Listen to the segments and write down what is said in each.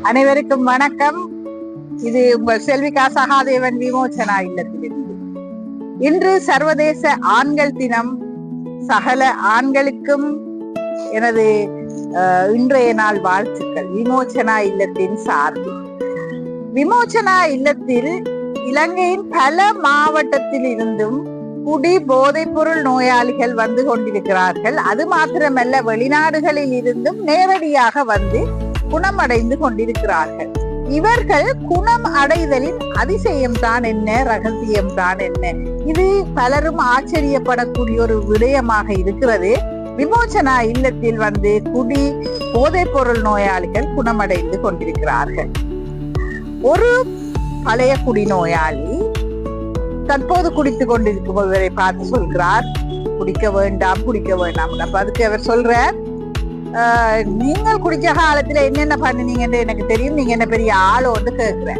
அனைவருக்கும் வணக்கம். இது உங்கள் செல்விகா சகாதேவன் விமோச்சனா இல்லத்திலிருந்து. இன்று சர்வதேச ஆண்கள் தினம். சகல ஆண்களுக்கும் எனது இன்றைய நாள் வாழ்த்துக்கள் விமோச்சனா இல்லத்தின் சார்பில். விமோச்சனா இல்லத்தில் இலங்கையின் பல மாவட்டத்தில் இருந்தும் குடி போதைப் பொருள் நோயாளிகள் வந்து கொண்டிருக்கிறார்கள். அது மாத்திரமல்ல, வெளிநாடுகளில் இருந்தும் நேரடியாக வந்து குணமடைந்து கொண்டிருக்கிறார்கள். இவர்கள் குணம் அடைதலின் அதிசயம் தான் என்ன, ரகசியம் தான் என்ன? இது பலரும் ஆச்சரியப்படக்கூடிய ஒரு விடயமாக இருக்கிறது. விமோச்சனா இல்லத்தில் வந்து குடி போதைப் பொருள் நோயாளிகள் குணமடைந்து கொண்டிருக்கிறார்கள். ஒரு பழைய குடிநோயாளி தற்போது குடித்துக் கொண்டிருப்பவரை பார்த்து சொல்கிறார், குடிக்க வேண்டாம் குடிக்க வேண்டாம். அப்ப அதுக்கு அவர் சொல்றார், நீங்கள் குடிச்ச காலத்துல என்னென்ன பண்ணினீங்கன்னு எனக்கு தெரியும், நீங்க என்ன பெரிய ஆளோன்னு கேட்கிற.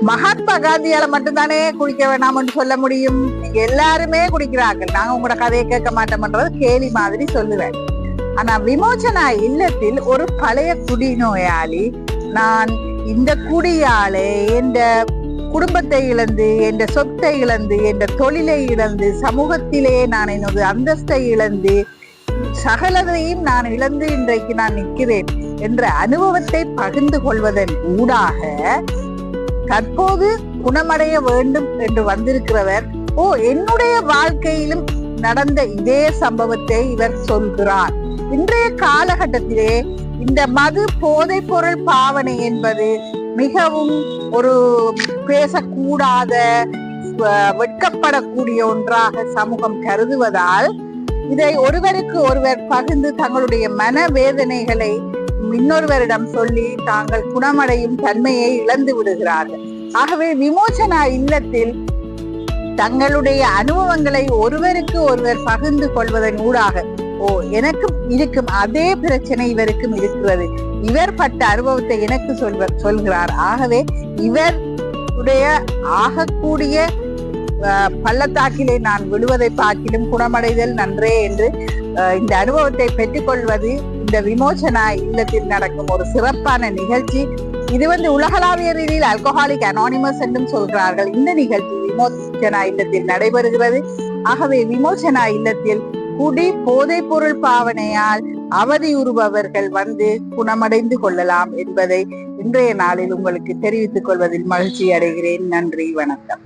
மகாத்மா காந்தியால மட்டும்தானே குடிக்க வேண்டாம்னு சொல்ல முடியும், நீங்க எல்லாருமே குடிக்கிறார்கள், நாங்க உங்களோட கதையை கேட்க மாட்டோம்ன்றது கேலி மாதிரி சொல்லுவேன். ஆனா விமோச்சனா இல்லத்தில் ஒரு பழைய குடிநோயாளி, நான் இந்த குடியாலே என்ற குடும்பத்தை இழந்து, என்ற சொத்தை இழந்து, என்ற தொழிலை இழந்து, சமூகத்திலே நான் எனது அந்தஸ்தை இழந்து, சகலதையும் நான் இழந்து இன்றைக்கு நான் நிற்கிறேன் என்ற அனுபவத்தை பகிர்ந்து கொள்வதன் ஊடாக தற்போது குணமடைய வேண்டும் என்று வந்திருக்கிறவர், என்னுடைய வாழ்க்கையிலும் நடந்த இதே சம்பவத்தை இவர் சொல்கிறார். இன்றைய காலகட்டத்திலே இந்த மது போதைப் பொருள் பாவனை என்பது மிகவும் ஒரு பேசக்கூடாத, வெட்கப்படக்கூடிய ஒன்றாக சமூகம் கருதுவதால் இதை ஒருவருக்கு ஒருவர் பகிர்ந்து தங்களுடைய மனவேதனைகளை இன்னொருவரிடம் சொல்லி தாங்கள் குணமடையும் தன்மையை இழந்து விடுகிறார்கள். ஆகவே விமோச்சனா இல்லத்தில் தங்களுடைய அனுபவங்களை ஒருவருக்கு ஒருவர் பகிர்ந்து கொள்வதன் ஊடாக, எனக்கும் இருக்கும் அதே பிரச்சனை இவருக்கும் இருக்கிறது, இவர் பட்ட அனுபவத்தை எனக்கு சொல்கிறார், ஆகவே இவருடைய ஆகக்கூடிய பள்ளத்தாக்கிலே நான் விழுவதை பார்க்கிலும் குணமடைதல் நன்றே என்று இந்த அனுபவத்தை பெற்றுக்கொள்வது இந்த விமோச்சனா இல்லத்தில் நடக்கும் ஒரு சிறப்பான நிகழ்ச்சி. இது உலகளாவிய ரீதியில் ஆல்கஹாலிக் அனானிமஸ் என்றும் சொல்கிறார்கள். இந்த நிகழ்ச்சி விமோச்சனா இல்லத்தில் நடைபெறுகிறது. ஆகவே விமோச்சனா இல்லத்தில் குடி போதைப் பொருள் பாவனையால் அவதியுறுபவர்கள் வந்து குணமடைந்து கொள்ளலாம் என்பதை இன்றைய நாளில் உங்களுக்கு தெரிவித்துக் கொள்வதில் மகிழ்ச்சி அடைகிறேன். நன்றி, வணக்கம்.